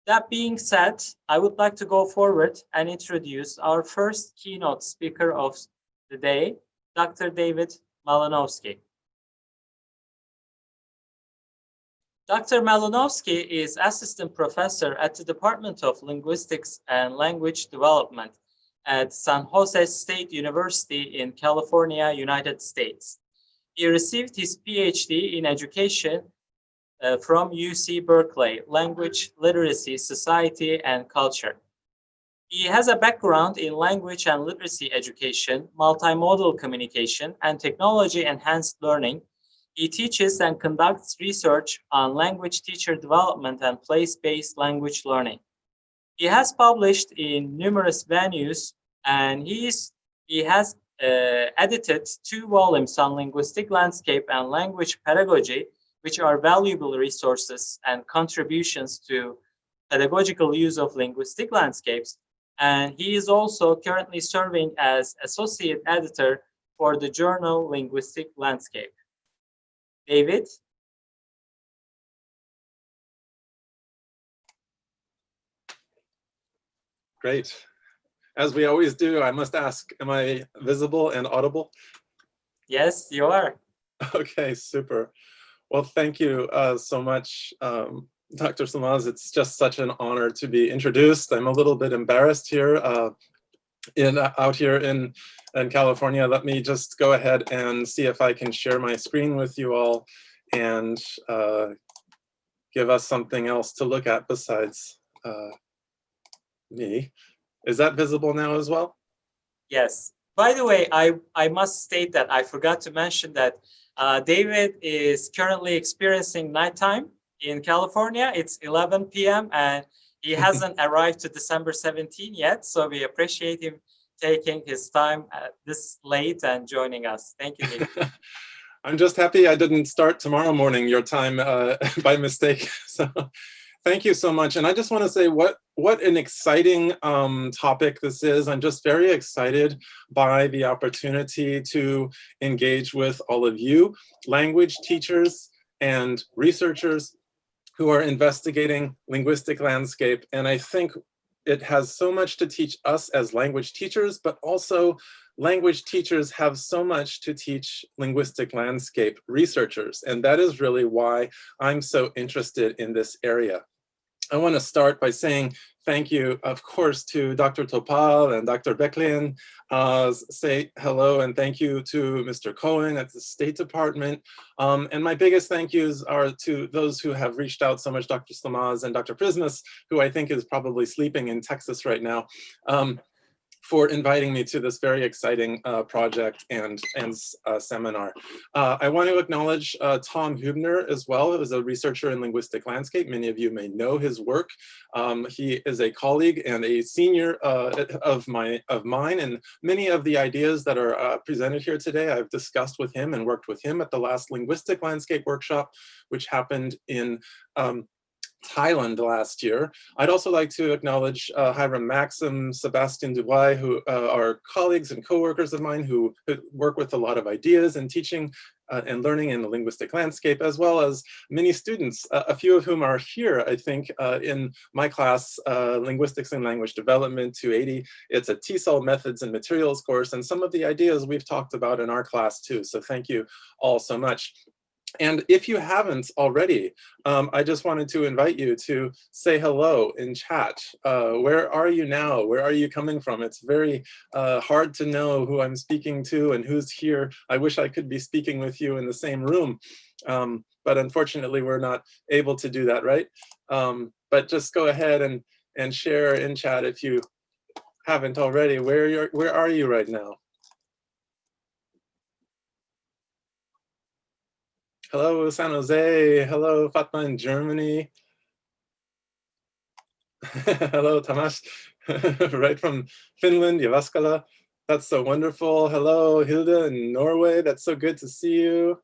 That being said, I would like to go forward and introduce our first keynote speaker of the day, Dr. David Malinowski. Dr. Malinowski is assistant professor at the Department of Linguistics and Language Development at San Jose State University in California, United States. He received his PhD in education from UC Berkeley, Language, Literacy, Society, and Culture. He has a background in language and literacy education, multimodal communication, and technology-enhanced learning. He teaches and conducts research on language teacher development and place-based language learning. He has published in numerous venues, and he has edited 2 volumes on linguistic landscape and language pedagogy, which are valuable resources and contributions to pedagogical use of linguistic landscapes. And he is also currently serving as associate editor for the journal Linguistic Landscape. David? Great. As we always do, I must ask, am I visible and audible? Yes, you are. Okay, super. Well, thank you so much, Dr. Samaz. It's just such an honor to be introduced. I'm a little bit embarrassed here out here in California. Let me just go ahead and see if I can share my screen with you all and give us something else to look at besides me. Is that visible now as well? Yes. By the way, I must state that I forgot to mention that David is currently experiencing nighttime in California. It's 11 p.m. and he hasn't arrived to December 17 yet. So we appreciate him taking his time this late and joining us. Thank you, David. I'm just happy I didn't start tomorrow morning your time by mistake. So thank you so much. And I just want to say what an exciting topic this is. I'm just very excited by the opportunity to engage with all of you, language teachers and researchers who are investigating linguistic landscape. And I think it has so much to teach us as language teachers, but also language teachers have so much to teach linguistic landscape researchers. And that is really why I'm so interested in this area. I want to start by saying thank you, of course, to Dr. Topal and Dr. Beklian. Say hello and thank you to Mr. Cohen at the State Department. And my biggest thank yous are to those who have reached out so much, Dr. Slamaz and Dr. Prismas, who I think is probably sleeping in Texas right now. For inviting me to this very exciting project and seminar. I want to acknowledge Tom Hübner as well, who is a researcher in linguistic landscape. Many of you may know his work. He is a colleague and a senior of mine, and many of the ideas that are presented here today I've discussed with him and worked with him at the last Linguistic Landscape workshop, which happened in Thailand last year. I'd also like to acknowledge Hiram Maxim, Sebastian Dubois, who are colleagues and co-workers of mine who work with a lot of ideas and teaching and learning in the linguistic landscape, as well as many students, a few of whom are here, I think, in my class, Linguistics and Language Development 280. It's a TESOL methods and materials course, and some of the ideas we've talked about in our class too. So thank you all so much. And if you haven't already, I just wanted to invite you to say hello in chat. Where are you now? Where are you coming from? It's very hard to know who I'm speaking to and who's here. I wish I could be speaking with you in the same room, but unfortunately we're not able to do that, right? But just go ahead and share in chat if you haven't already. Where are you right now? Hello, San Jose. Hello, Fatma in Germany. Hello, Tamas, right from Finland, Jyväskylä. That's so wonderful. Hello, Hilda in Norway. That's so good to see you.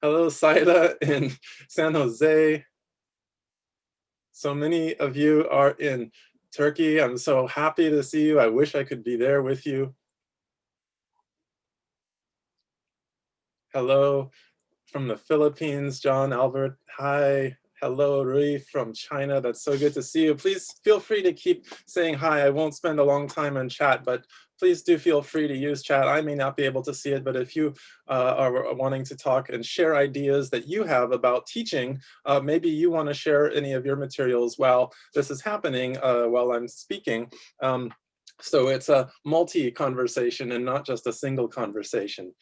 Hello, Saida in San Jose. So many of you are in Turkey. I'm so happy to see you. I wish I could be there with you. Hello from the Philippines, John Albert. Hi. Hello, Rui from China. That's so good to see you. Please feel free to keep saying hi. I won't spend a long time in chat, but please do feel free to use chat. I may not be able to see it, but if you are wanting to talk and share ideas that you have about teaching, maybe you want to share any of your materials while this is happening, while I'm speaking. So it's a multi-conversation and not just a single conversation.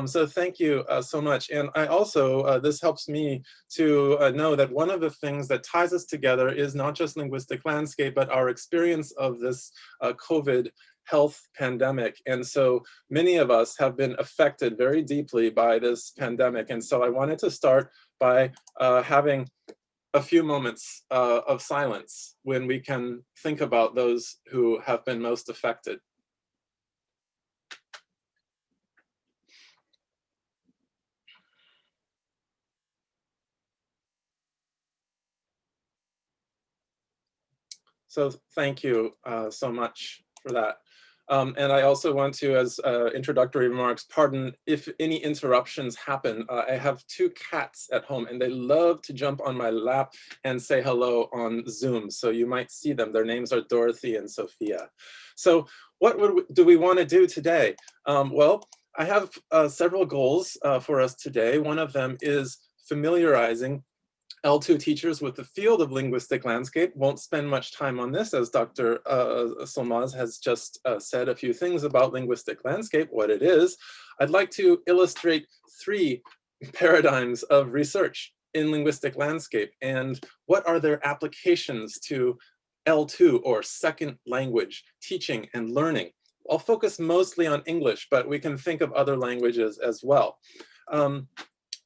So thank you so much. And I also, this helps me to know that one of the things that ties us together is not just linguistic landscape, but our experience of this COVID health pandemic. And so many of us have been affected very deeply by this pandemic. And so I wanted to start by having a few moments of silence when we can think about those who have been most affected. So thank you so much for that. And I also want to, as introductory remarks, pardon if any interruptions happen. I have two cats at home and they love to jump on my lap and say hello on Zoom. So you might see them. Their names are Dorothy and Sophia. So what do we want to do today? Well, I have several goals for us today. One of them is familiarizing L2 teachers with the field of linguistic landscape. Won't spend much time on this, as Dr. Solmaz has just said a few things about linguistic landscape, what it is. I'd like to illustrate three paradigms of research in linguistic landscape and what are their applications to L2 or second language teaching and learning. I'll focus mostly on English, but we can think of other languages as well.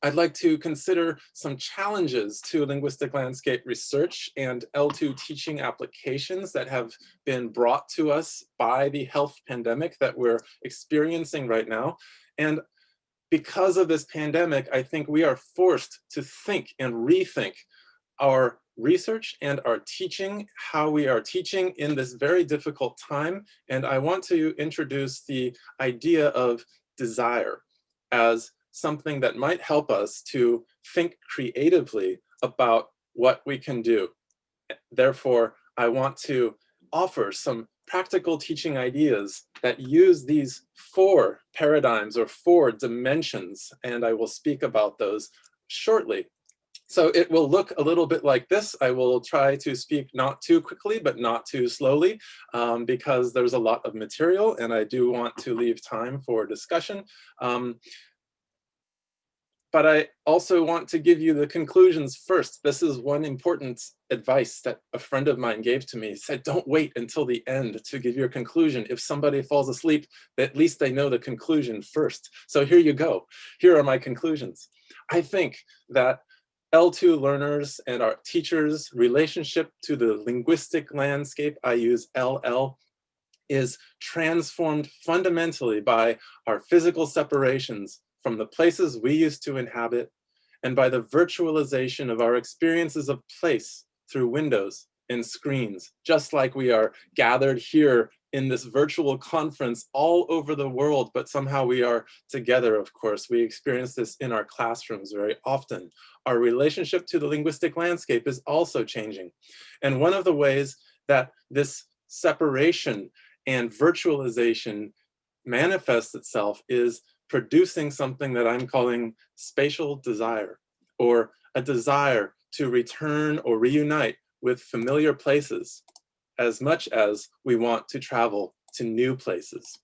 I'd like to consider some challenges to linguistic landscape research and L2 teaching applications that have been brought to us by the health pandemic that we're experiencing right now. And because of this pandemic, I think we are forced to think and rethink our research and our teaching, how we are teaching in this very difficult time. And I want to introduce the idea of desire as something that might help us to think creatively about what we can do. Therefore, I want to offer some practical teaching ideas that use these four paradigms or four dimensions, and I will speak about those shortly. So it will look a little bit like this. I will try to speak not too quickly, but not too slowly, because there's a lot of material and I do want to leave time for discussion. But I also want to give you the conclusions first. This is one important advice that a friend of mine gave to me. He said, don't wait until the end to give your conclusion. If somebody falls asleep, at least they know the conclusion first. So here you go. Here are my conclusions. I think that L2 learners and our teachers' relationship to the linguistic landscape, I use LL, is transformed fundamentally by our physical separations from the places we used to inhabit and by the virtualization of our experiences of place through windows and screens, just like we are gathered here in this virtual conference all over the world, but somehow we are together, of course. We experience this in our classrooms very often. Our relationship to the linguistic landscape is also changing. And one of the ways that this separation and virtualization manifests itself is producing something that I'm calling spatial desire, or a desire to return or reunite with familiar places as much as we want to travel to new places.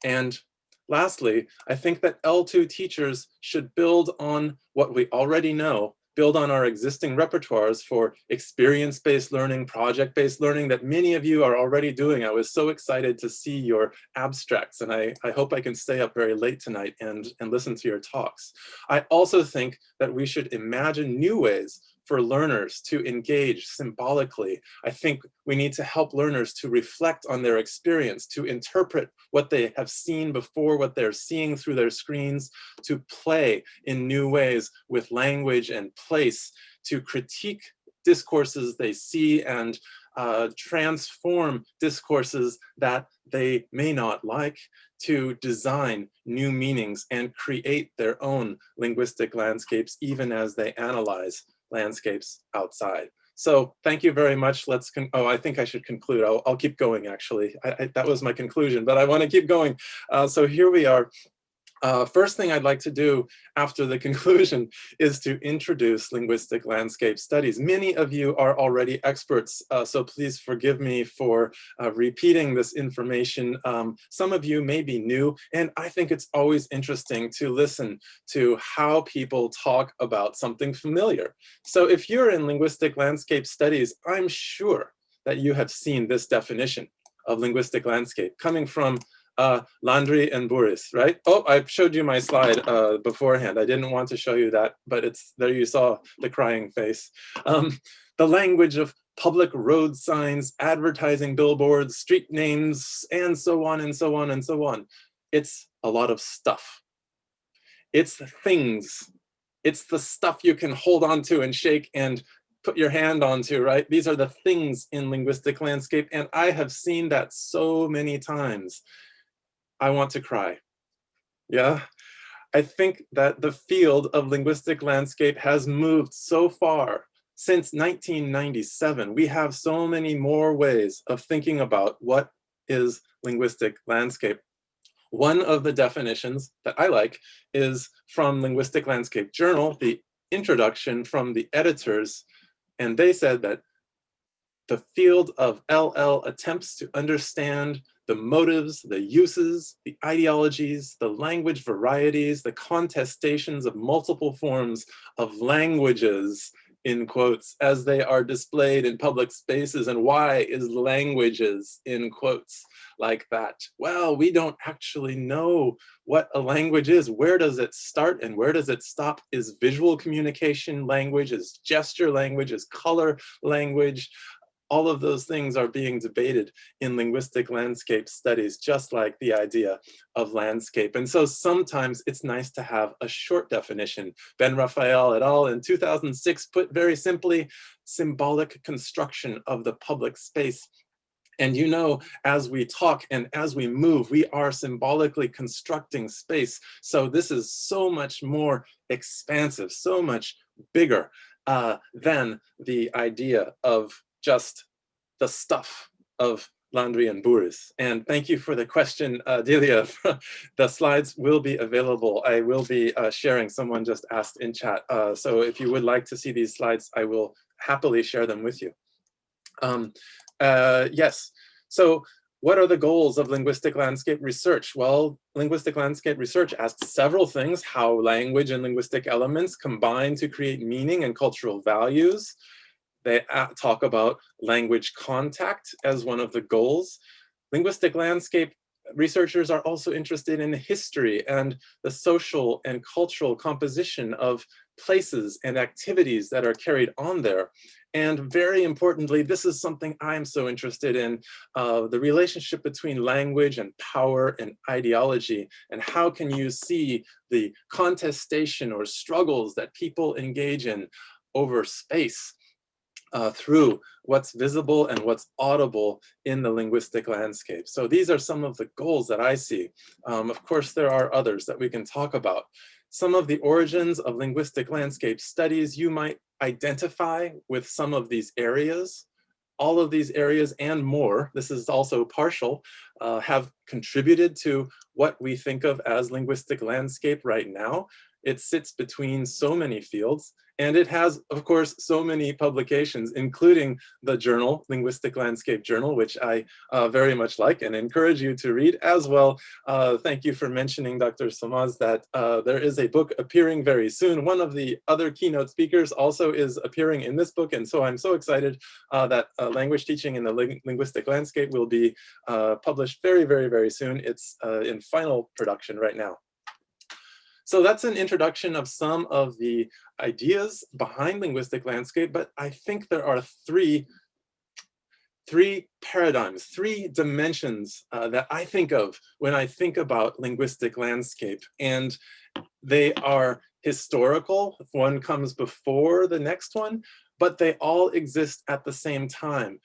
And lastly, I think that L2 teachers should build on what we already know, build on our existing repertoires for experience-based learning, project-based learning that many of you are already doing. I was so excited to see your abstracts, and I hope I can stay up very late tonight and listen to your talks. I also think that we should imagine new ways for learners to engage symbolically. I think we need to help learners to reflect on their experience, to interpret what they have seen before, what they're seeing through their screens, to play in new ways with language and place, to critique discourses they see and transform discourses that they may not like, to design new meanings and create their own linguistic landscapes even as they analyze landscapes outside. So thank you very much. I think I should conclude. I'll keep going, actually. That was my conclusion, but I want to keep going. So here we are. First thing I'd like to do after the conclusion is to introduce linguistic landscape studies. Many of you are already experts, so please forgive me for repeating this information. Some of you may be new, and I think it's always interesting to listen to how people talk about something familiar. So if you're in linguistic landscape studies, I'm sure that you have seen this definition of linguistic landscape coming from Landry and Boris, right? Oh, I showed you my slide beforehand. I didn't want to show you that, but it's there. You saw the crying face. The language of public road signs, advertising billboards, street names, and so on and so on and so on. It's a lot of stuff. It's the things. It's the stuff you can hold on to and shake and put your hand onto, right? These are the things in linguistic landscape, and I have seen that so many times. I want to cry. Yeah, I think that the field of linguistic landscape has moved so far since 1997. We have so many more ways of thinking about what is linguistic landscape. One of the definitions that I like is from Linguistic Landscape Journal, the introduction from the editors, and they said that the field of LL attempts to understand the motives, the uses, the ideologies, the language varieties, the contestations of multiple forms of languages, in quotes, as they are displayed in public spaces. And why is languages, in quotes, like that? Well, we don't actually know what a language is. Where does it start and where does it stop? Is visual communication language? Is gesture language? Is color language? All of those things are being debated in linguistic landscape studies, just like the idea of landscape. And so sometimes it's nice to have a short definition. Ben Raphael et al. In 2006 put very simply, symbolic construction of the public space. And you know, as we talk and as we move, we are symbolically constructing space. So this is so much more expansive, so much bigger than the idea of just the stuff of Landry and Boris. And thank you for the question, Delia. The slides will be available. I will be sharing. Someone just asked in chat. So if you would like to see these slides, I will happily share them with you. Yes, so what are the goals of linguistic landscape research? Well, linguistic landscape research asks several things: how language and linguistic elements combine to create meaning and cultural values. They talk about language contact as one of the goals. Linguistic landscape researchers are also interested in history and the social and cultural composition of places and activities that are carried on there. And very importantly, this is something I'm so interested in, the relationship between language and power and ideology, and how can you see the contestation or struggles that people engage in over space through what's visible and what's audible in the linguistic landscape. So these are some of the goals that I see. Of course, there are others that we can talk about. Some of the origins of linguistic landscape studies, you might identify with some of these areas. All of these areas and more, this is also partial, have contributed to what we think of as linguistic landscape right now. It sits between so many fields, and it has, of course, so many publications, including the journal, Linguistic Landscape Journal, which I very much like and encourage you to read as well. Thank you for mentioning, Dr. Samaz, that there is a book appearing very soon. One of the other keynote speakers also is appearing in this book, and so I'm so excited that language teaching in the linguistic landscape will be published very, very, very soon. It's in final production right now. So that's an introduction of some of the ideas behind linguistic landscape, but I think there are three paradigms, three dimensions that I think of when I think about linguistic landscape. And they are historical. One comes before the next one, but they all exist at the same time.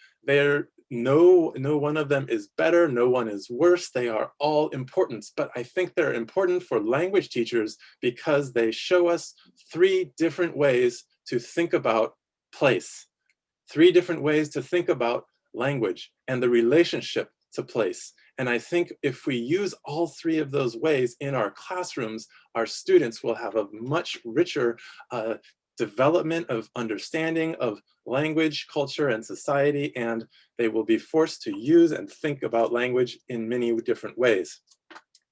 No one of them is better, no one is worse. They are all important, but I think they're important for language teachers because they show us three different ways to think about place, 3 different ways to think about language and the relationship to place. And I think if we use all 3 of those ways in our classrooms, our students will have a much richer development of understanding of language, culture, and society, and they will be forced to use and think about language in many different ways.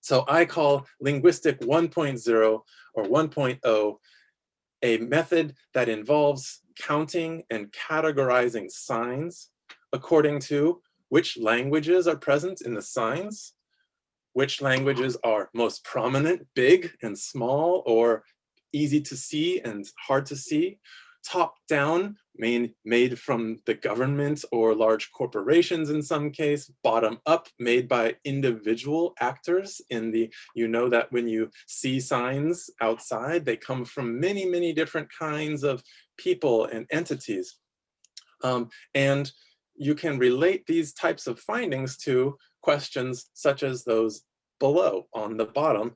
So I call Linguistic 1.0 or 1.0 a method that involves counting and categorizing signs according to which languages are present in the signs, which languages are most prominent, big and small, or easy to see and hard to see, top down, made from the government or large corporations in some case, bottom up, made by individual actors in the, you know that when you see signs outside, they come from many, many different kinds of people and entities. And you can relate these types of findings to questions such as those below on the bottom.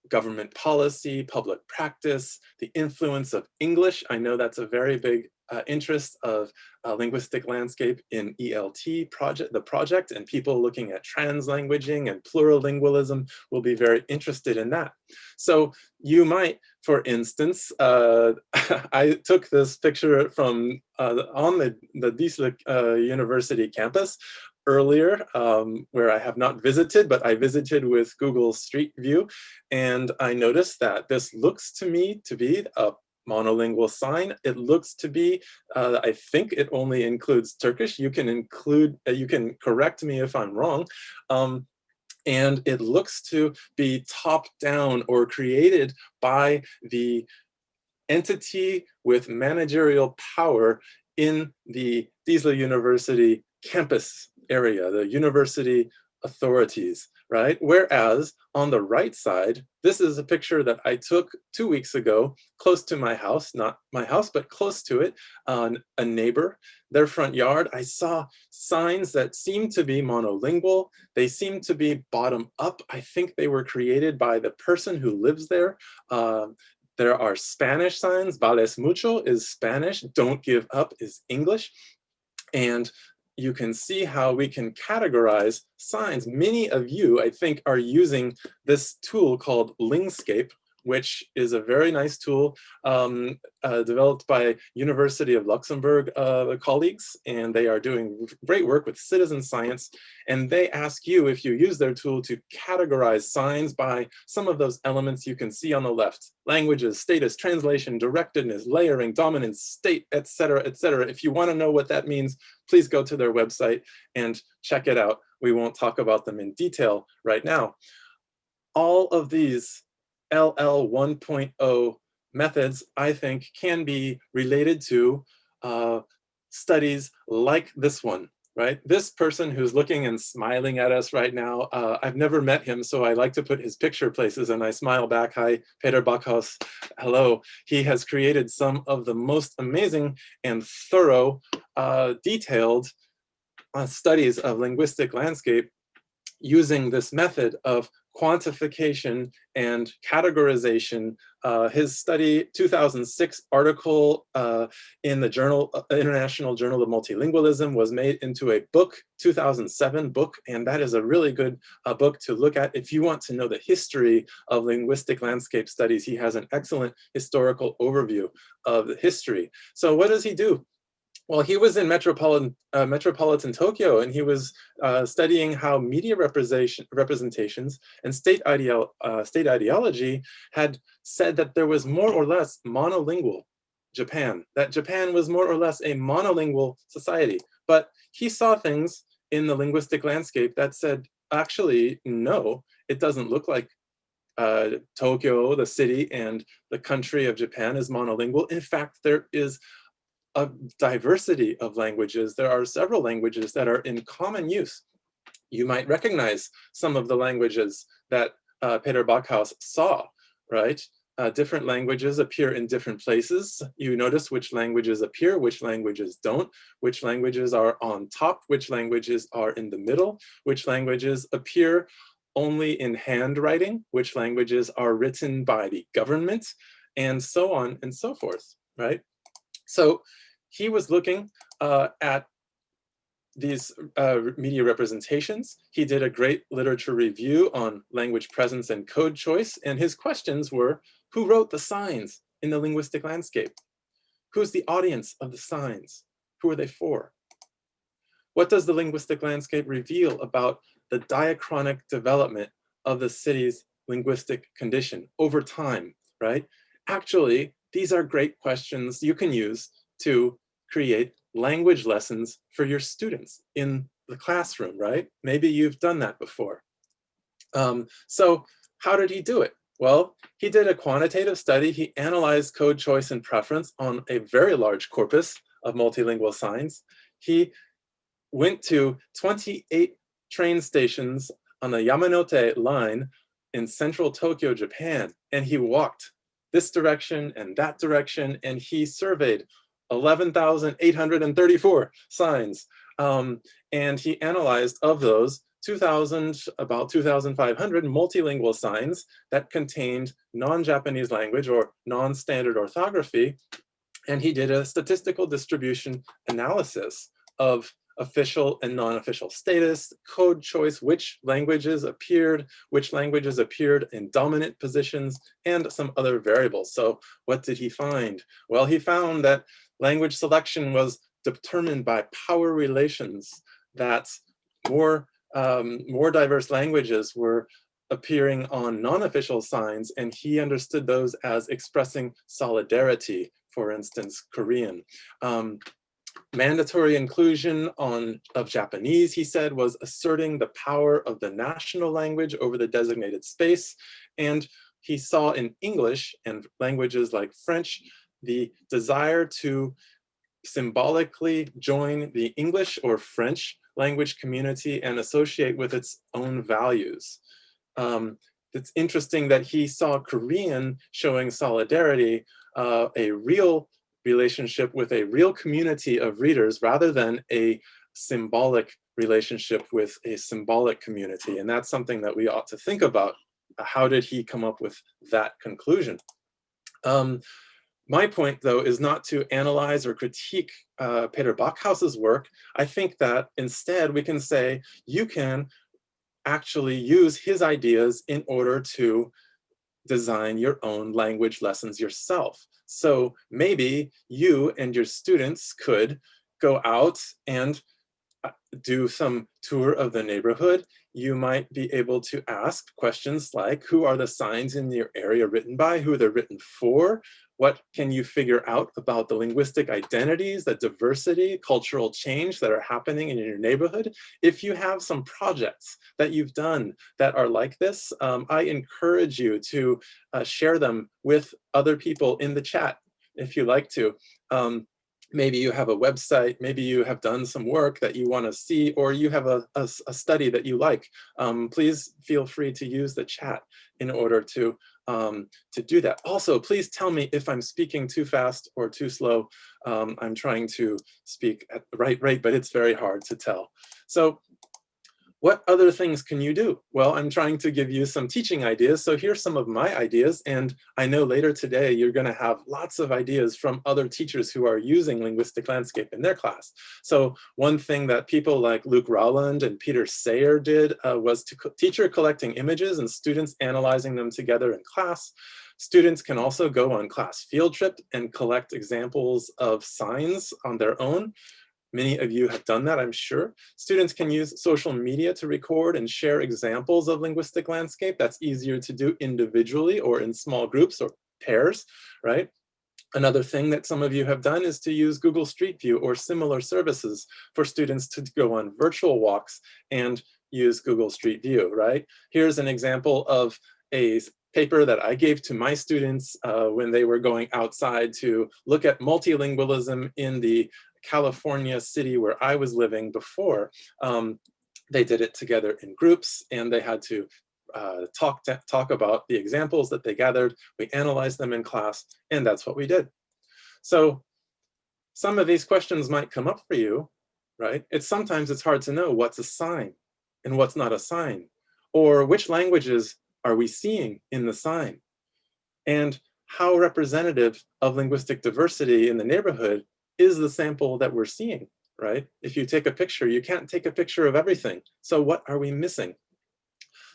Government policy, public practice, the influence of English. I know that's a very big interest of Linguistic Landscape in ELT project, the project, and people looking at translanguaging and plurilingualism will be very interested in that. So you might, for instance, I took this picture from on the Diesel University campus earlier, where I have not visited, but I visited with Google Street View, and I noticed that this looks to me to be a monolingual sign. It looks to be, I think it only includes Turkish. You can include, you can correct me if I'm wrong. And it looks to be top down or created by the entity with managerial power in the Diesel University campus area, the university authorities, right? Whereas on the right side, this is a picture that I took 2 weeks ago, close to my house, not my house, but close to it, on a neighbor, their front yard. I saw signs that seemed to be monolingual. They seemed to be bottom up. I think they were created by the person who lives there. There are Spanish signs. Vales mucho is Spanish. Don't give up is English. And you can see how we can categorize signs. Many of you, I think, are using this tool called Lingscape, which is a very nice tool developed by University of Luxembourg colleagues, and they are doing great work with citizen science. And they ask you, if you use their tool, to categorize signs by some of those elements you can see on the left: languages, status, translation, directedness, layering, dominance, state, etc., etc. If you want to know what that means, please go to their website and check it out. We won't talk about them in detail right now. All of these LL 1.0 methods, I think, can be related to studies like this one, right? This person who's looking and smiling at us right now, I've never met him, so I like to put his picture places and I smile back. Hi, Peter Bachhouse, hello. He has created some of the most amazing and thorough, detailed studies of linguistic landscape using this method of quantification and categorization. His study, 2006 article in the journal, International Journal of Multilingualism, was made into a book, 2007 book, and that is a really good book to look at if you want to know the history of linguistic landscape studies. He has an excellent historical overview of the history. So what does he do? Well, he was in metropolitan Tokyo, and he was studying how media representations and state ideology had said that there was more or less monolingual Japan, that Japan was more or less a monolingual society. But he saw things in the linguistic landscape that said, actually, no, it doesn't look like Tokyo, the city, and the country of Japan is monolingual. In fact, there is a diversity of languages. There are several languages that are in common use. You might recognize some of the languages that Peter Bachhouse saw, right? Different languages appear in different places. You notice which languages appear, which languages don't, which languages are on top, which languages are in the middle, which languages appear only in handwriting, which languages are written by the government, and so on and so forth, right? So he was looking at these media representations. He did a great literature review on language presence and code choice. And his questions were, who wrote the signs in the linguistic landscape? Who's the audience of the signs? Who are they for? What does the linguistic landscape reveal about the diachronic development of the city's linguistic condition over time, right? Actually, these are great questions you can use to create language lessons for your students in the classroom, right? Maybe you've done that before. So how did he do it? Well, he did a quantitative study. He analyzed code choice and preference on a very large corpus of multilingual signs. He went to 28 train stations on the Yamanote line in central Tokyo, Japan, and he walked this direction and that direction, and he surveyed 11,834 signs. And he analyzed of those about 2,500 multilingual signs that contained non-Japanese language or non-standard orthography. And he did a statistical distribution analysis of official and non-official status, code choice, which languages appeared in dominant positions, and some other variables. So what did he find? Well, he found that language selection was determined by power relations, that more diverse languages were appearing on non-official signs, and he understood those as expressing solidarity, for instance, Korean. Mandatory inclusion of Japanese, he said, was asserting the power of the national language over the designated space. And he saw in English and languages like French, the desire to symbolically join the English or French language community and associate with its own values. It's interesting that he saw Korean showing solidarity, a real relationship with a real community of readers rather than a symbolic relationship with a symbolic community. And that's something that we ought to think about. How did he come up with that conclusion? My point, though, is not to analyze or critique Peter Bachhaus's work. I think that instead we can say you can actually use his ideas in order to design your own language lessons yourself. So maybe you and your students could go out and do some tour of the neighborhood. You might be able to ask questions like, who are the signs in your area written by? Who they're written for? What can you figure out about the linguistic identities, the diversity, cultural change that are happening in your neighborhood? If you have some projects that you've done that are like this, I encourage you to share them with other people in the chat if you like to. Maybe you have a website, maybe you have done some work that you want to see, or you have a study that you like. Please feel free to use the chat in order to do that. Also, please tell me if I'm speaking too fast or too slow. I'm trying to speak at the right rate, but it's very hard to tell. So what other things can you do? Well, I'm trying to give you some teaching ideas. So here's some of my ideas. And I know later today, you're going to have lots of ideas from other teachers who are using Linguistic Landscape in their class. So one thing that people like Luke Rowland and Peter Sayer did was teacher collecting images and students analyzing them together in class. Students can also go on class field trip and collect examples of signs on their own. Many of you have done that, I'm sure. Students can use social media to record and share examples of linguistic landscape. That's easier to do individually or in small groups or pairs, right? Another thing that some of you have done is to use Google Street View or similar services for students to go on virtual walks and use Google Street View, right? Here's an example of a paper that I gave to my students when they were going outside to look at multilingualism in the California city where I was living before. They did it together in groups, and they had to talk about the examples that they gathered. We analyzed them in class, and that's what we did. So some of these questions might come up for you, right? Sometimes it's hard to know what's a sign and what's not a sign, or which languages are we seeing in the sign? And how representative of linguistic diversity in the neighborhood is the sample that we're seeing, right? If you take a picture, you can't take a picture of everything. So what are we missing?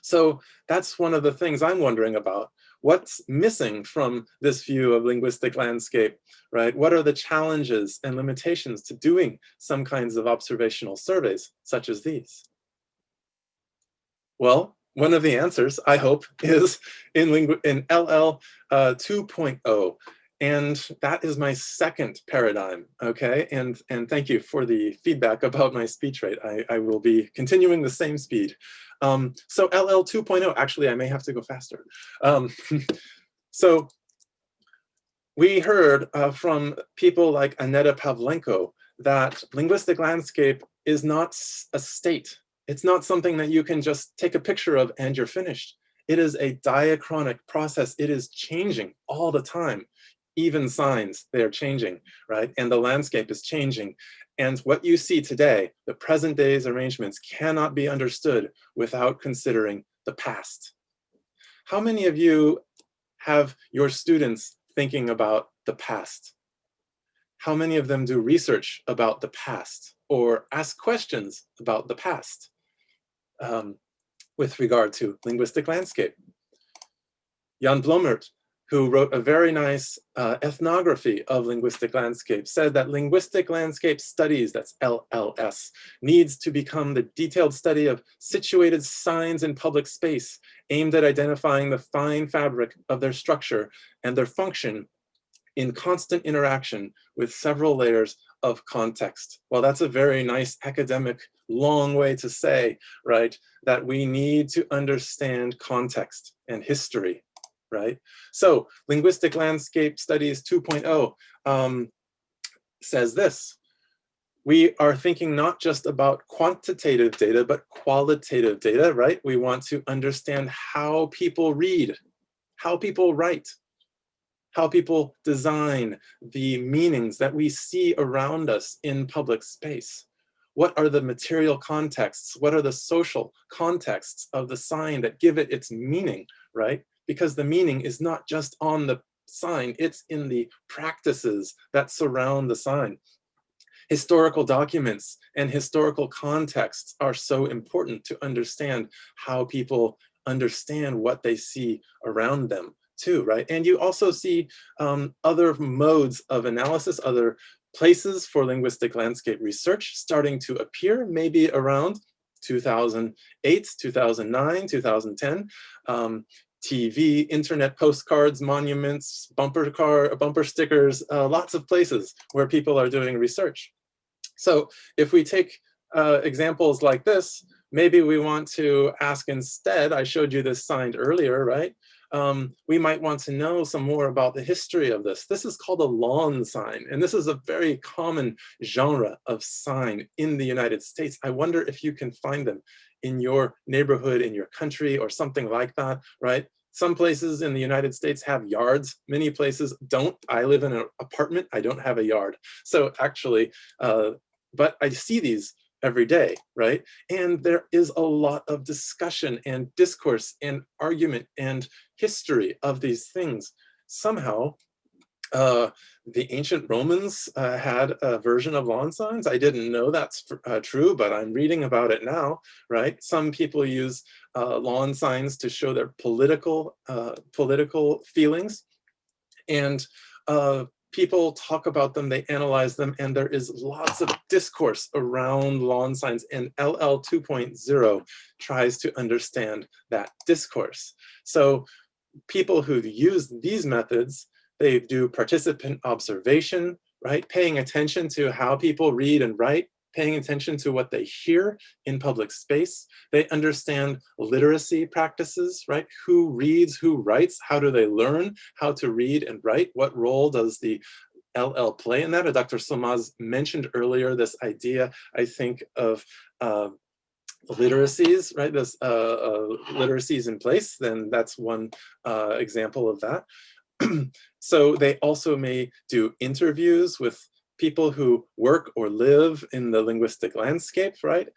So that's one of the things I'm wondering about. What's missing from this view of linguistic landscape, right? What are the challenges and limitations to doing some kinds of observational surveys such as these? Well, one of the answers, I hope, is in LL 2.0. And that is my second paradigm, okay? And thank you for the feedback about my speech rate. I will be continuing the same speed. So LL 2.0, actually, I may have to go faster. So we heard from people like Aneta Pavlenko that linguistic landscape is not a state. It's not something that you can just take a picture of and you're finished. It is a diachronic process. It is changing all the time. Even signs, they are changing, right? And the landscape is changing. And what you see today, the present day's arrangements, cannot be understood without considering the past. How many of you have your students thinking about the past? How many of them do research about the past or ask questions about the past with regard to linguistic landscape? Jan Blomert, who wrote a very nice ethnography of linguistic landscape, said that linguistic landscape studies, that's LLS, needs to become the detailed study of situated signs in public space, aimed at identifying the fine fabric of their structure and their function in constant interaction with several layers of context. Well, that's a very nice academic, long way to say, right, that we need to understand context and history, right? So Linguistic Landscape Studies 2.0 says this: we are thinking not just about quantitative data, but qualitative data, right? We want to understand how people read, how people write, how people design the meanings that we see around us in public space. What are the material contexts? What are the social contexts of the sign that give it its meaning, right? Because the meaning is not just on the sign, it's in the practices that surround the sign. Historical documents and historical contexts are so important to understand how people understand what they see around them too, right? And you also see other modes of analysis, other places for linguistic landscape research starting to appear, maybe around 2008, 2009, 2010. TV, internet postcards, monuments, bumper stickers, lots of places where people are doing research. So if we take examples like this, maybe we want to ask instead, I showed you this sign earlier, right? We might want to know some more about the history of this. This is called a lawn sign, and this is a very common genre of sign in the United States. I wonder if you can find them in your neighborhood, in your country, or something like that, right? Some places in the United States have yards, many places don't. I live in an apartment, I don't have a yard. So actually, but I see these every day, right? And there is a lot of discussion and discourse and argument and history of these things. Somehow, the ancient Romans had a version of lawn signs. I didn't know that's true, but I'm reading about it now, right? Some people use lawn signs to show their political feelings. And people talk about them, they analyze them, and there is lots of discourse around lawn signs, and LL 2.0 tries to understand that discourse. So people who use these methods, they do participant observation, right? Paying attention to how people read and write, paying attention to what they hear in public space. They understand literacy practices, right? Who reads, who writes, how do they learn how to read and write? What role does the LL play in that? Dr. Solmaz mentioned earlier this idea, I think, of literacies, right? This literacies in place, then that's one example of that. So they also may do interviews with people who work or live in the linguistic landscape, right?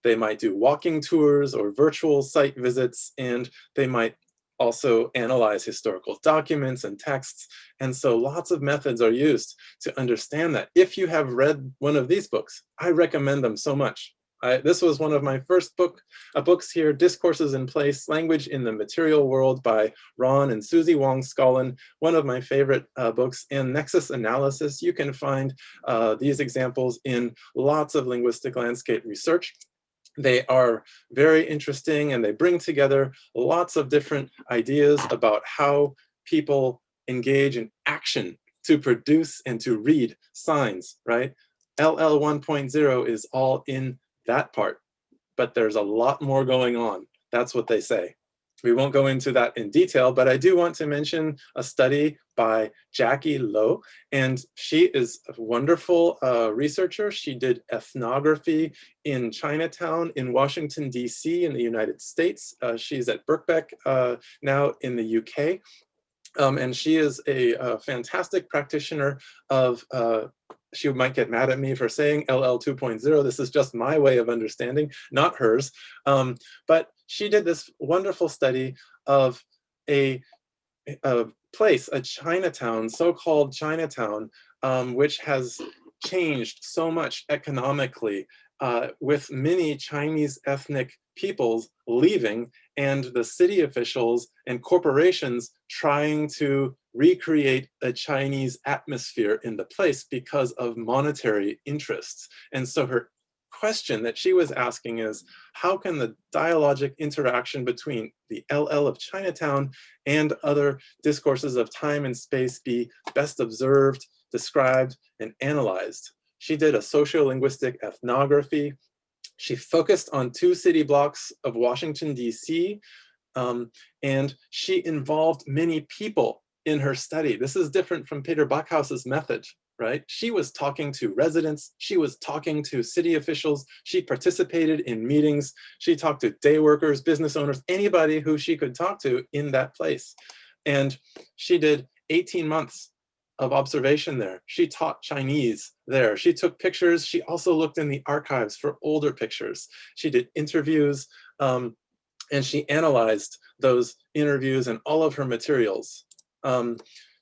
They might do walking tours or virtual site visits, and they might also analyze historical documents and texts. And so lots of methods are used to understand that. If you have read one of these books, I recommend them so much. This was one of my first books here, Discourses in Place, Language in the Material World by Ron and Susie Wong-Scollin, one of my favorite books. In Nexus Analysis, you can find these examples in lots of linguistic landscape research. They are very interesting and they bring together lots of different ideas about how people engage in action to produce and to read signs, right? LL 1.0 is all in that part, but there's a lot more going on. That's what they say. We won't go into that in detail, but I do want to mention a study by Jackie Lowe, and she is a wonderful researcher. She did ethnography in Chinatown in Washington, D.C. in the United States. She's at Birkbeck now in the UK. And she is a fantastic practitioner of, she might get mad at me for saying LL 2.0. This is just my way of understanding, not hers. But she did this wonderful study of a place, a Chinatown, so-called Chinatown, which has changed so much economically with many Chinese ethnic peoples leaving and the city officials and corporations trying to recreate a Chinese atmosphere in the place because of monetary interests. And so her question that she was asking is, how can the dialogic interaction between the LL of Chinatown and other discourses of time and space be best observed, described, and analyzed? She did a sociolinguistic ethnography. She focused on 2 city blocks of Washington, D.C., and she involved many people in her study. This is different from Peter Bachhaus's method, right? She was talking to residents, she was talking to city officials, she participated in meetings, she talked to day workers, business owners, anybody who she could talk to in that place. And she did 18 months of observation there. She taught Chinese there. She took pictures. She also looked in the archives for older pictures. She did interviews, and she analyzed those interviews and all of her materials.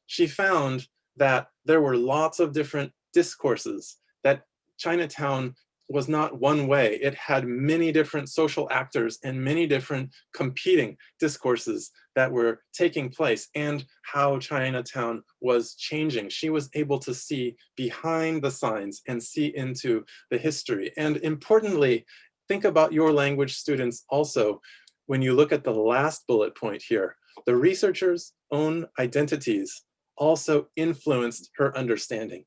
She found that there were lots of different discourses, that Chinatown was not one way. It had many different social actors and many different competing discourses that were taking place, and how Chinatown was changing. She was able to see behind the signs and see into the history. And importantly, think about your language students also. When you look at the last bullet point here, the researcher's own identities also influenced her understanding.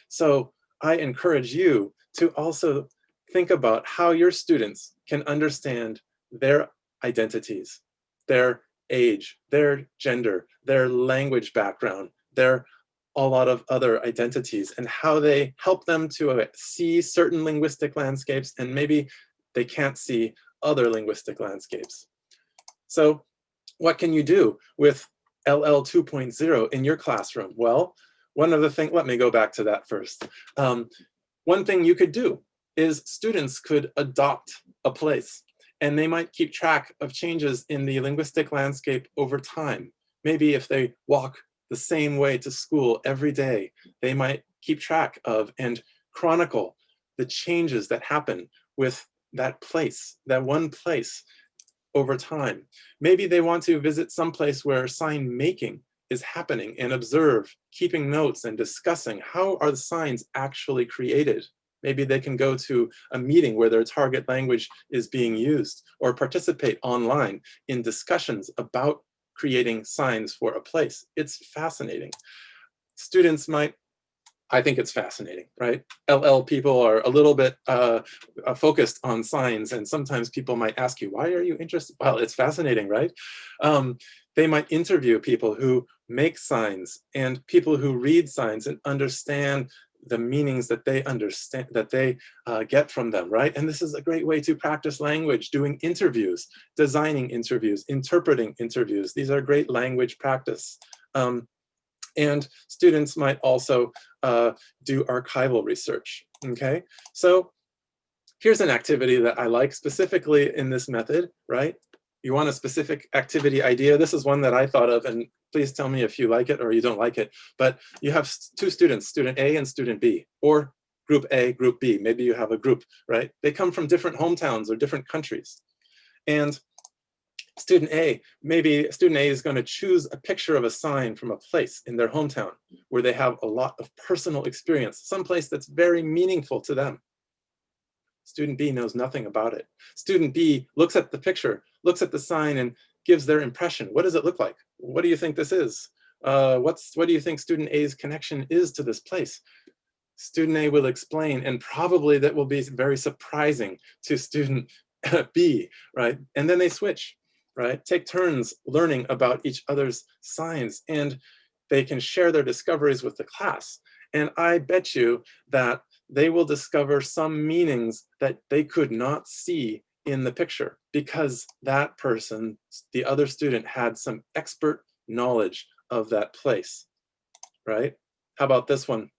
So I encourage you to also think about how your students can understand their identities, their age, their gender, their language background, their a lot of other identities, and how they help them to see certain linguistic landscapes, and maybe they can't see other linguistic landscapes. So what can you do with LL 2.0 in your classroom? Well, one of the things, let me go back to that first. One thing you could do is students could adopt a place, and they might keep track of changes in the linguistic landscape over time. Maybe if they walk the same way to school every day, they might keep track of and chronicle the changes that happen with that place, that one place over time. Maybe they want to visit some place where sign making is happening and observe, keeping notes and discussing how are the signs actually created. Maybe they can go to a meeting where their target language is being used, or participate online in discussions about creating signs for a place. It's fascinating. Students might, I think it's fascinating, right? LL people are a little bit focused on signs, and sometimes people might ask you, why are you interested? Well, it's fascinating, right? They might interview people who make signs and people who read signs and understand the meanings that they understand, that they get from them, right? And this is a great way to practice language, doing interviews, designing interviews, interpreting interviews. These are great language practice. And students might also do archival research, okay? So here's an activity that I like specifically in this method, right? You want a specific activity idea? This is one that I thought of, and please tell me if you like it or you don't like it. But you have two students, student A and student B, or group A, group B. Maybe you have a group, right? They come from different hometowns or different countries. And student A, maybe student A is going to choose a picture of a sign from a place in their hometown where they have a lot of personal experience, someplace that's very meaningful to them. Student B knows nothing about it. Student B looks at the picture, looks at the sign, and gives their impression. What does it look like? What do you think this is? What do you think student A's connection is to this place? Student A will explain, and probably that will be very surprising to student B, right? And then they switch, right? Take turns learning about each other's signs, and they can share their discoveries with the class. And I bet you that they will discover some meanings that they could not see in the picture because that person, the other student, had some expert knowledge of that place, right? How about this one?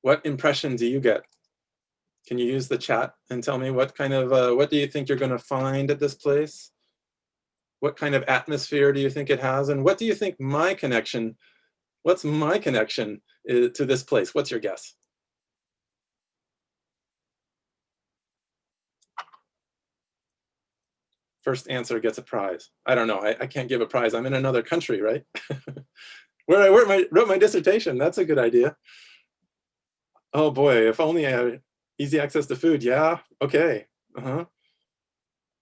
What impression do you get? Can you use the chat and tell me what kind of, what do you think you're gonna find at this place? What kind of atmosphere do you think it has? And what do you think my connection, what's my connection to this place? What's your guess? First answer gets a prize. I don't know, I can't give a prize. I'm in another country, right? Where I wrote my dissertation, that's a good idea. Oh boy, if only I had easy access to food. Yeah, okay.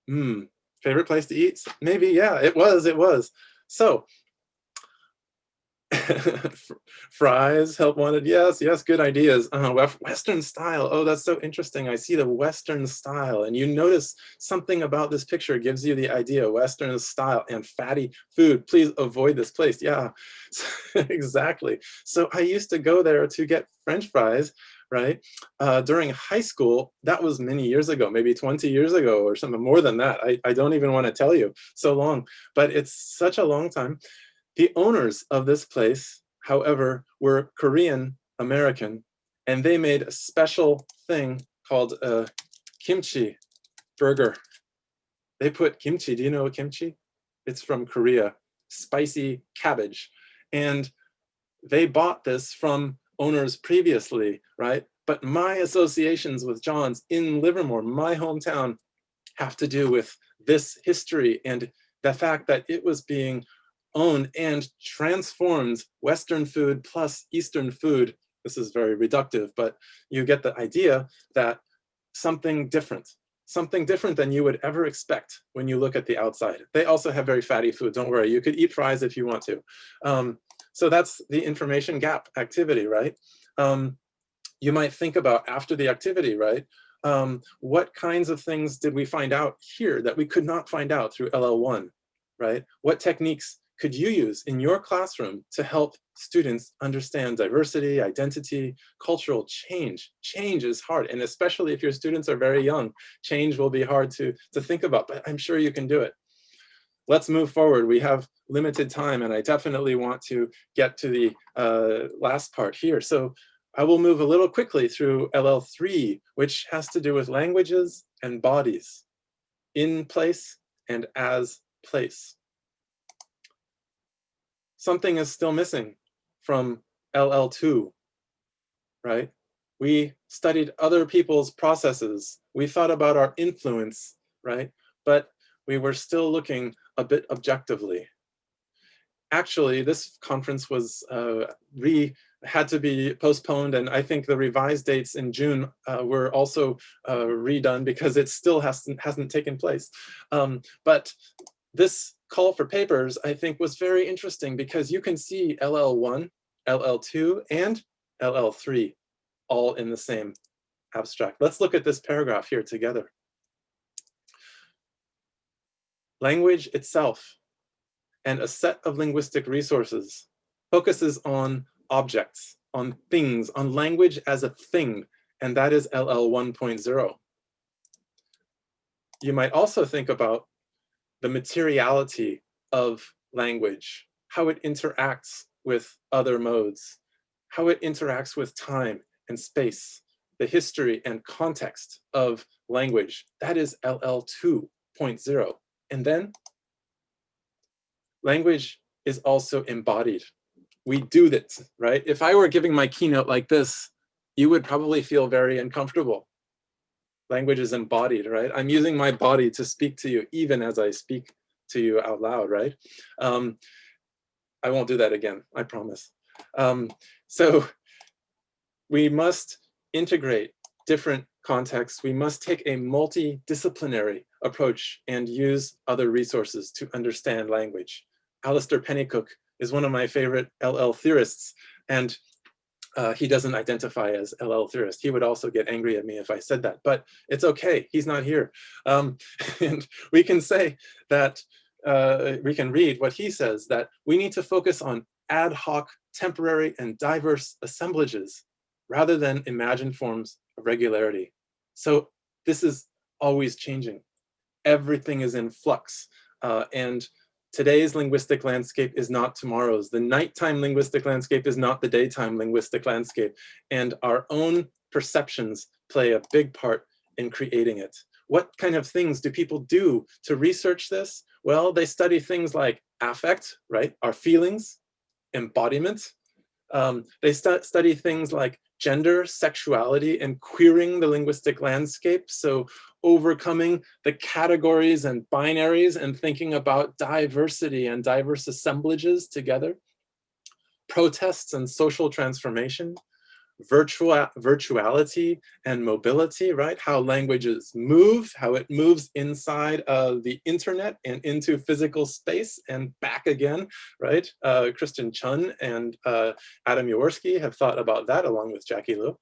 Favorite place to eat? Maybe, yeah, it was. So, fries, help wanted, yes, good ideas. Western style, oh, that's so interesting. I see the Western style, and you notice something about this picture gives you the idea, Western style and fatty food. Please avoid this place. Yeah, exactly. So I used to go there to get French fries, right? During high school, that was many years ago, maybe 20 years ago or something, more than that. I don't even want to tell you, so long, but it's such a long time. The owners of this place, however, were Korean American, and they made a special thing called a kimchi burger. They put kimchi, do you know kimchi? It's from Korea, spicy cabbage. And they bought this from owners previously, right? But my associations with John's in Livermore, my hometown, have to do with this history and the fact that it was being owned and transformed Western food plus Eastern food. This is very reductive, but you get the idea that something different than you would ever expect when you look at the outside. They also have very fatty food, don't worry. You could eat fries if you want to. So that's the information gap activity, right? You might think about after the activity, right? What kinds of things did we find out here that we could not find out through LL1, right? What techniques could you use in your classroom to help students understand diversity, identity, cultural change? Change is hard, and especially if your students are very young, change will be hard to think about, but I'm sure you can do it. Let's move forward. We have limited time, and I definitely want to get to the last part here. So I will move a little quickly through LL3, which has to do with languages and bodies, in place and as place. Something is still missing from LL2, right? We studied other people's processes. We thought about our influence, right? But we were still looking a bit objectively. Actually, this conference was had to be postponed, and I think the revised dates in June were also redone because it still hasn't taken place. But this call for papers, I think, was very interesting because you can see LL1, LL2, and LL3 all in the same abstract. Let's look at this paragraph here together. Language itself and a set of linguistic resources focuses on objects, on things, on language as a thing, and that is LL 1.0. You might also think about the materiality of language, how it interacts with other modes, how it interacts with time and space, the history and context of language. That is LL 2.0. And then language is also embodied. We do this, right? If I were giving my keynote like this, you would probably feel very uncomfortable. Language is embodied, right? I'm using my body to speak to you, even as I speak to you out loud, right? I won't do that again, I promise. So we must integrate different contexts. We must take a multidisciplinary approach and use other resources to understand language. Alistair Pennycook is one of my favorite LL theorists, and he doesn't identify as LL theorist. He would also get angry at me if I said that, but it's okay, he's not here. And we can say that, we can read what he says, that we need to focus on ad hoc, temporary, and diverse assemblages rather than imagined forms of regularity. So this is always changing. Everything is in flux. And today's linguistic landscape is not tomorrow's. The nighttime linguistic landscape is not the daytime linguistic landscape. And our own perceptions play a big part in creating it. What kind of things do people do to research this? Well, they study things like affect, right? Our feelings, embodiment. They study things like gender, sexuality, and queering the linguistic landscape. So overcoming the categories and binaries and thinking about diversity and diverse assemblages together. Protests and social transformation. Virtuality and mobility, right? How languages move, how it moves inside of the internet and into physical space and back again, right? Kristen Chun and Adam Jaworski have thought about that along with Jackie Lowe.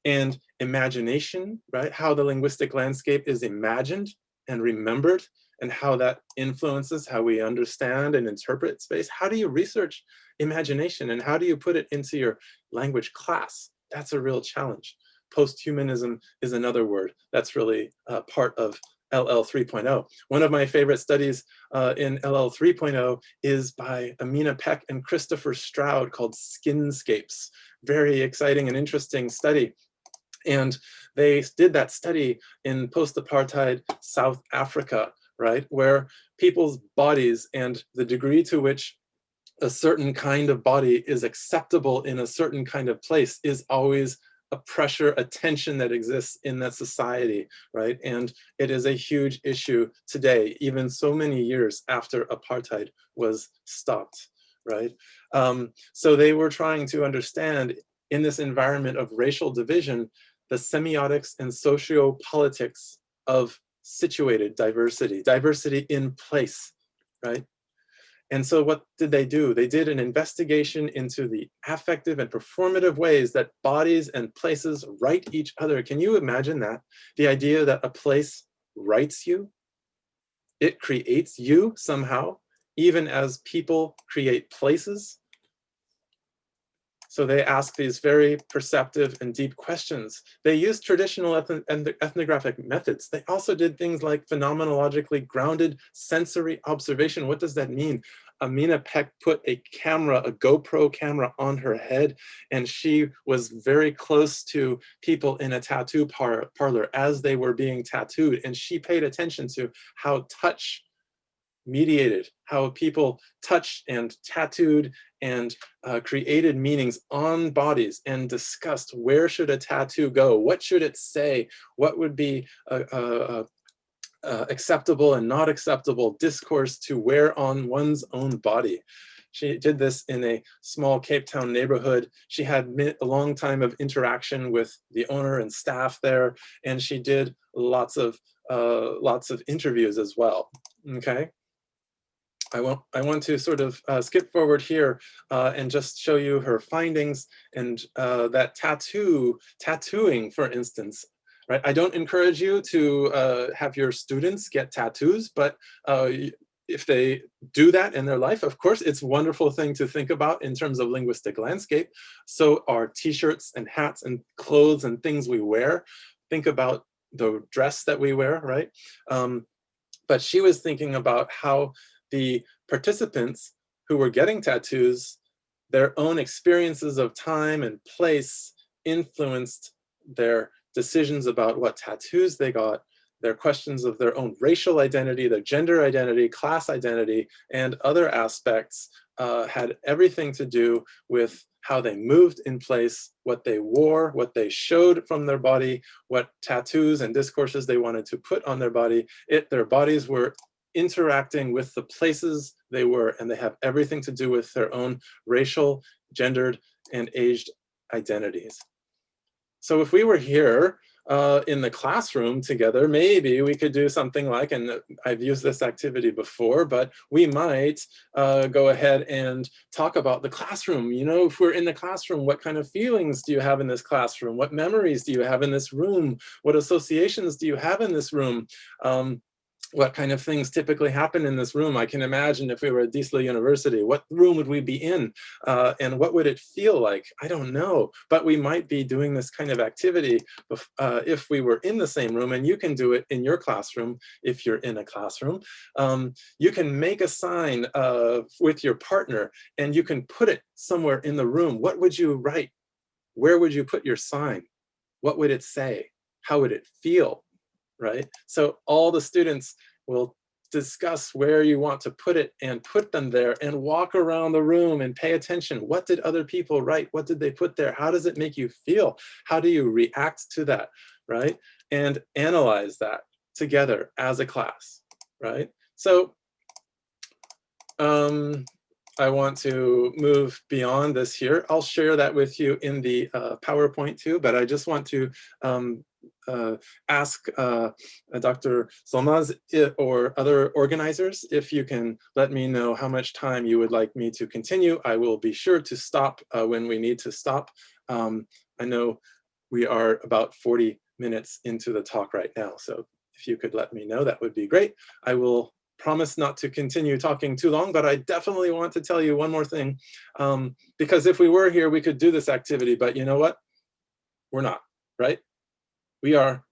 And imagination, right? How the linguistic landscape is imagined and remembered and how that influences how we understand and interpret space. How do you research imagination and how do you put it into your language class? That's a real challenge. Posthumanism is another word that's really part of LL 3.0. One of my favorite studies in LL 3.0 is by Amina Peck and Christopher Stroud called Skinscapes. Very exciting and interesting study. And they did that study in post-apartheid South Africa, right? Where people's bodies and the degree to which a certain kind of body is acceptable in a certain kind of place is always a pressure, a tension that exists in that society, right? And it is a huge issue today, even so many years after apartheid was stopped, right? So they were trying to understand in this environment of racial division, the semiotics and sociopolitics of situated diversity, diversity in place, right? And so what did they do? They did an investigation into the affective and performative ways that bodies and places write each other. Can you imagine that? The idea that a place writes you, it creates you somehow, even as people create places. So they ask these very perceptive and deep questions. They used traditional ethnographic methods. They also did things like phenomenologically grounded sensory observation. What does that mean? Amina Peck put a camera, a GoPro camera on her head, and she was very close to people in a tattoo parlor as they were being tattooed. And she paid attention to how touch mediated, how people touched and tattooed and created meanings on bodies and discussed where should a tattoo go, what should it say, what would be acceptable and not acceptable discourse to wear on one's own body. She did this in a small Cape Town neighborhood. She had a long time of interaction with the owner and staff there, and she did lots of interviews as well. Okay. I want to sort of skip forward here and just show you her findings and that tattooing, for instance, right? I don't encourage you to have your students get tattoos, but if they do that in their life, of course, it's a wonderful thing to think about in terms of linguistic landscape. So our t-shirts and hats and clothes and things we wear, think about the dress that we wear, right? But she was thinking about how the participants who were getting tattoos, their own experiences of time and place influenced their decisions about what tattoos they got, their questions of their own racial identity, their gender identity, class identity, and other aspects had everything to do with how they moved in place, what they wore, what they showed from their body, what tattoos and discourses they wanted to put on their body. Their bodies were interacting with the places they were, and they have everything to do with their own racial, gendered, and aged identities. So if we were here in the classroom together, maybe we could do something like, and I've used this activity before, but we might go ahead and talk about the classroom. You know, if we're in the classroom, what kind of feelings do you have in this classroom? What memories do you have in this room? What associations do you have in this room? What kind of things typically happen in this room? I can imagine if we were at Diesel University, what room would we be in? And what would it feel like? I don't know, but we might be doing this kind of activity if we were in the same room, and you can do it in your classroom if you're in a classroom. You can make a sign with your partner, and you can put it somewhere in the room. What would you write? Where would you put your sign? What would it say? How would it feel? Right? So all the students will discuss where you want to put it and put them there and walk around the room and pay attention. What did other people write? What did they put there? How does it make you feel? How do you react to that, right? And analyze that together as a class, right? So I want to move beyond this here. I'll share that with you in the PowerPoint too, but I just want to ask Dr. Solmaz or other organizers if you can let me know how much time you would like me to continue. I will be sure to stop when we need to stop. I know we are about 40 minutes into the talk right now, so if you could let me know, that would be great. I will promise not to continue talking too long, but I definitely want to tell you one more thing, because if we were here, we could do this activity, but you know what? We're not, right? We are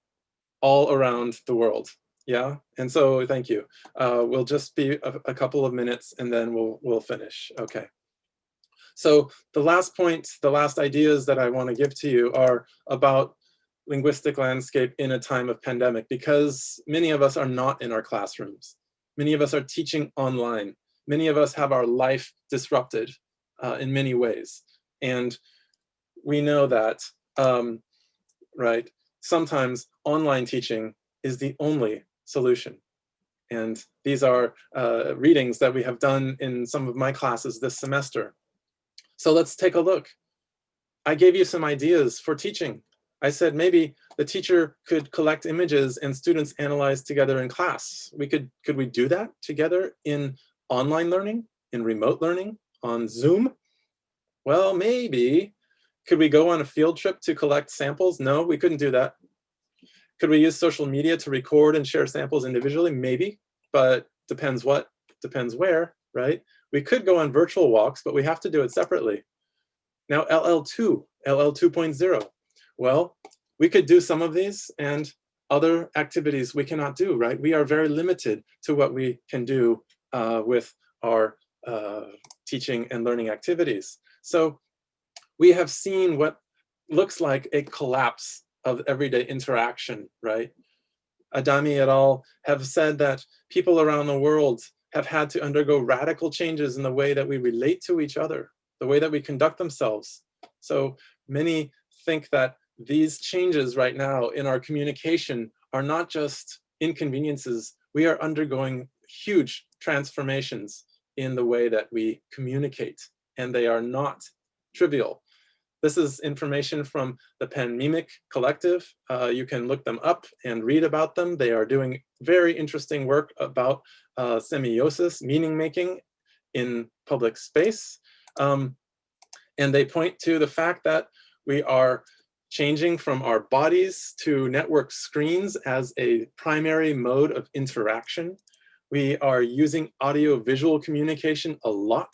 all around the world, yeah? And so thank you. We'll just be a couple of minutes and then we'll finish, okay. So the last point, the last ideas that I want to give to you are about linguistic landscape in a time of pandemic, because many of us are not in our classrooms. Many of us are teaching online. Many of us have our life disrupted in many ways. And we know that, right, sometimes online teaching is the only solution. And these are readings that we have done in some of my classes this semester. So let's take a look. I gave you some ideas for teaching. I said maybe the teacher could collect images and students analyze together in class. Could we do that together in online learning, in remote learning, on Zoom? Well, maybe. Could we go on a field trip to collect samples? No, we couldn't do that. Could we use social media to record and share samples individually? Maybe, but depends what, depends where, right? We could go on virtual walks, but we have to do it separately. Now LL2, LL 2.0. Well, we could do some of these and other activities we cannot do, right? We are very limited to what we can do with our teaching and learning activities. So we have seen what looks like a collapse of everyday interaction, right? Adami et al. Have said that people around the world have had to undergo radical changes in the way that we relate to each other, the way that we conduct themselves. So many think that these changes right now in our communication are not just inconveniences. We are undergoing huge transformations in the way that we communicate, and they are not trivial. This is information from the Panmimic Collective. You can look them up and read about them. They are doing very interesting work about semiosis, meaning making in public space. And they point to the fact that we are changing from our bodies to network screens as a primary mode of interaction. We are using audio-visual communication a lot.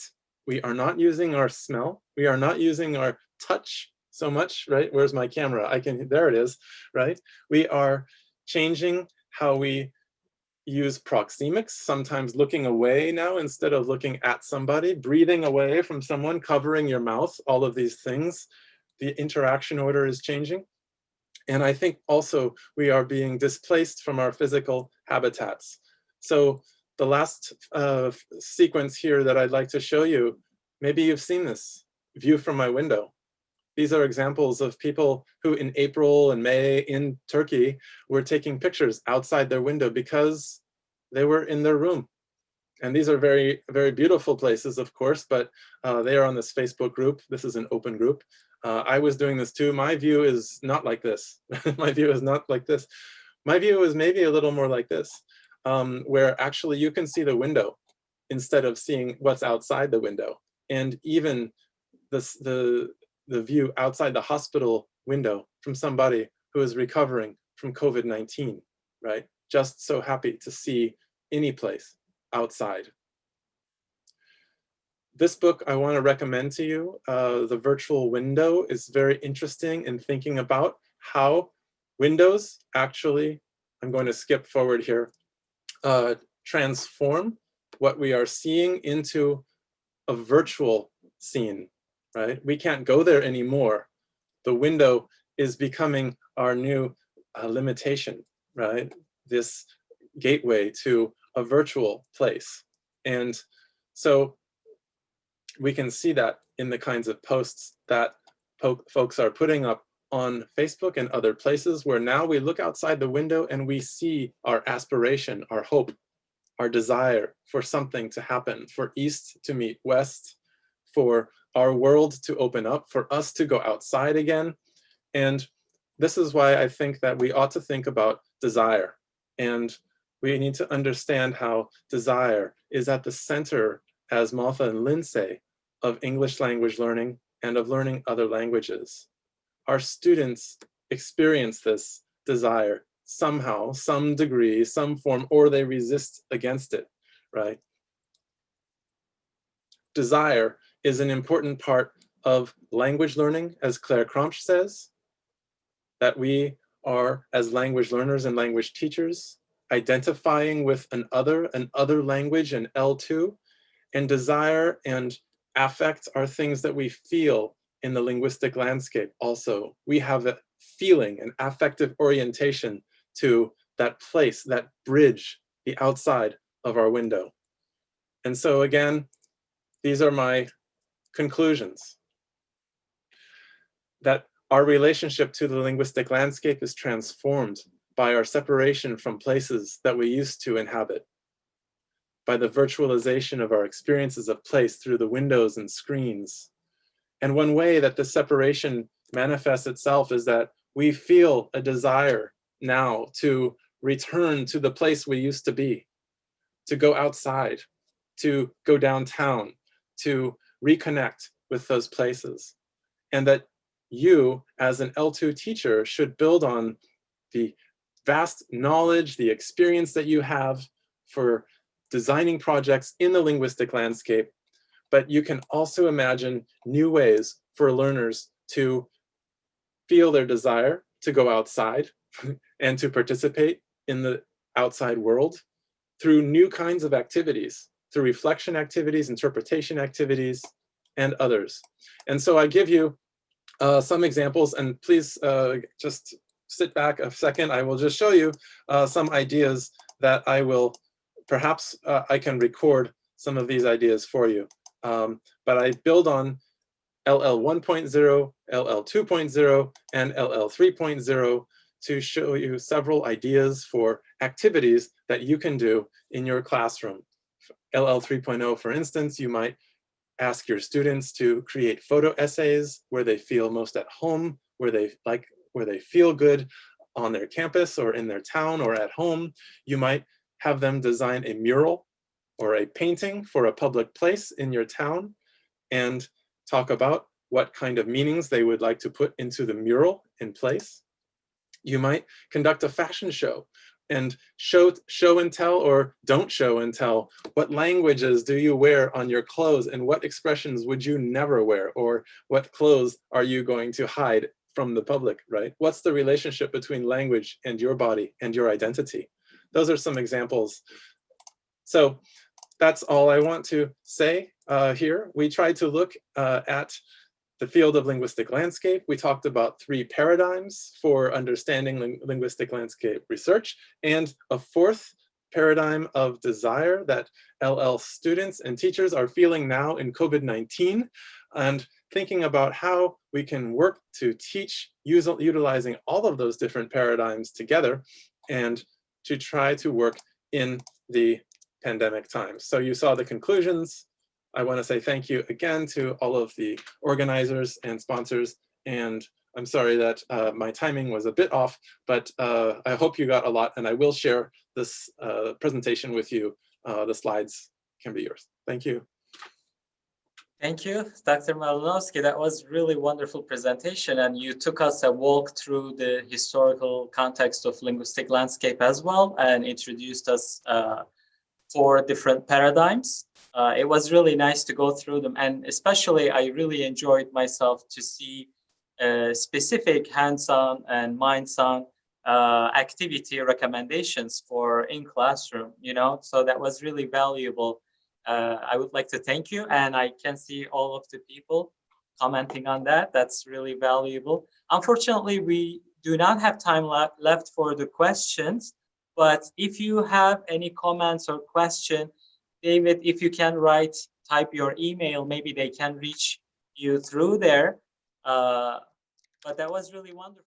We are not using our smell. We are not using our touch so much, right? Where's my camera? There it is, right? We are changing how we use proxemics, sometimes looking away now instead of looking at somebody, breathing away from someone, covering your mouth, all of these things. The interaction order is changing. And I think also we are being displaced from our physical habitats. So the last sequence here that I'd like to show you, maybe you've seen this, view from my window. These are examples of people who in April and May in Turkey were taking pictures outside their window because they were in their room. And these are very, very beautiful places, of course, but they are on this Facebook group. This is an open group. I was doing this too. My view is not like this. My view is not like this. My view is maybe a little more like this, where actually you can see the window instead of seeing what's outside the window. And even this, the view outside the hospital window from somebody who is recovering from COVID-19, right? Just so happy to see any place outside. This book I want to recommend to you, The Virtual Window, is very interesting in thinking about how windows actually, I'm going to skip forward here, transform what we are seeing into a virtual scene, right? We can't go there anymore. The window is becoming our new limitation, right? This gateway to a virtual place. And so we can see that in the kinds of posts that folks are putting up on Facebook and other places, where now we look outside the window and we see our aspiration, our hope, our desire for something to happen, for East to meet West, for our world to open up, for us to go outside again. And this is why I think that we ought to think about desire. And we need to understand how desire is at the center, as Maltha and Lynn say, of English language learning and of learning other languages. Our students experience this desire somehow, some degree, some form, or they resist against it, right? Desire is an important part of language learning, as Claire Cronch says, that we are, as language learners and language teachers, identifying with an other language, an L2, and desire and affect are things that we feel in the linguistic landscape also. We have a feeling, an affective orientation to that place, that bridge, the outside of our window. And so again, these are my conclusions. That our relationship to the linguistic landscape is transformed by our separation from places that we used to inhabit, by the virtualization of our experiences of place through the windows and screens. And one way that the separation manifests itself is that we feel a desire now to return to the place we used to be, to go outside, to go downtown, to reconnect with those places. And that you, as an L2 teacher, should build on the vast knowledge, the experience that you have for designing projects in the linguistic landscape, but you can also imagine new ways for learners to feel their desire to go outside and to participate in the outside world through new kinds of activities, through reflection activities, interpretation activities, and others. And so I give you some examples, and please just sit back a second. I will just show you some ideas that I will, perhaps I can record some of these ideas for you. But I build on LL 1.0, LL 2.0, and LL 3.0 to show you several ideas for activities that you can do in your classroom. LL 3.0, for instance, you might ask your students to create photo essays where they feel most at home, where they feel good on their campus or in their town or at home. You might have them design a mural or a painting for a public place in your town and talk about what kind of meanings they would like to put into the mural in place. You might conduct a fashion show and show and tell, or don't show and tell, what languages do you wear on your clothes and what expressions would you never wear, or what clothes are you going to hide from the public, right? What's the relationship between language and your body and your identity? Those are some examples. So that's all I want to say here. We tried to look at the field of linguistic landscape. We talked about 3 paradigms for understanding linguistic landscape research, and a 4th paradigm of desire that LL students and teachers are feeling now in COVID-19, and thinking about how we can work to teach utilizing all of those different paradigms together and to try to work in the pandemic times. So you saw the conclusions. I want to say thank you again to all of the organizers and sponsors, and I'm sorry that my timing was a bit off, but I hope you got a lot, and I will share this presentation with you. The slides can be yours. Thank you. Thank you, Dr. Malinowski. That was really wonderful presentation, and you took us a walk through the historical context of linguistic landscape as well, and introduced us 4 different paradigms. It was really nice to go through them, and especially I really enjoyed myself to see specific hands-on and minds-on activity recommendations for in classroom, so that was really valuable. I would like to thank you, and I can see all of the people commenting on that. That's really valuable. Unfortunately, we do not have time left for the questions, but if you have any comments or question, David, if you can type your email, maybe they can reach you through there. But that was really wonderful.